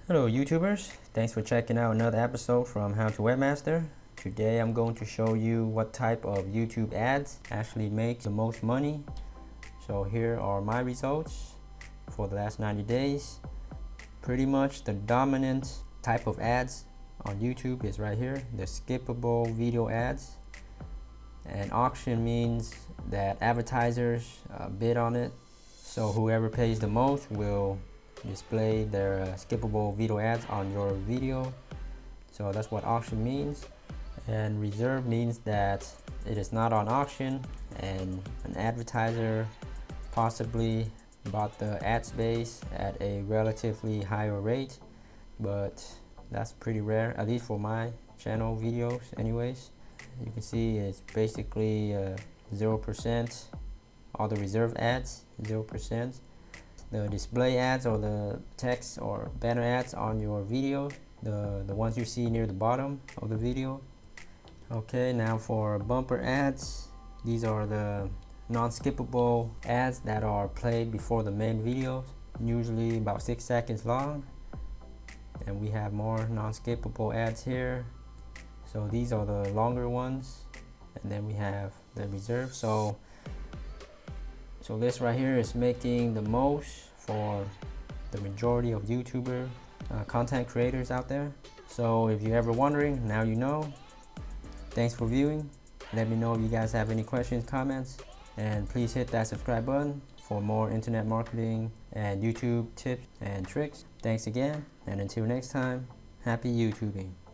Hello YouTubers, thanks for checking out another episode from How to Webmaster. Today I'm going to show you what type of YouTube ads actually make the most money. So here are my results for the last 90 days. Pretty much the dominant type of ads on YouTube is right here, the skippable video ads. And auction means that advertisers bid on it. So whoever pays the most will display their skippable video ads on your video. So that's what auction means. And reserve means that it is not on auction and an advertiser possibly bought the ad space at a relatively higher rate, but that's pretty rare, at least for my channel videos anyways. You can see it's basically 0%. All the reserve ads, 0%. The display ads or the text or banner ads on your video, the ones you see near the bottom of the video. Okay, now for bumper ads, these are the non-skippable ads that are played before the main video, usually about 6 seconds long. And we have more non-skippable ads here. So these are the longer ones, and then we have the reserve. So this right here is making the most for the majority of YouTuber content creators out there. So if you're ever wondering, now you know. Thanks for viewing. Let me know if you guys have any questions, comments, and please hit that subscribe button for more internet marketing and YouTube tips and tricks. Thanks again, and until next time, happy YouTubing.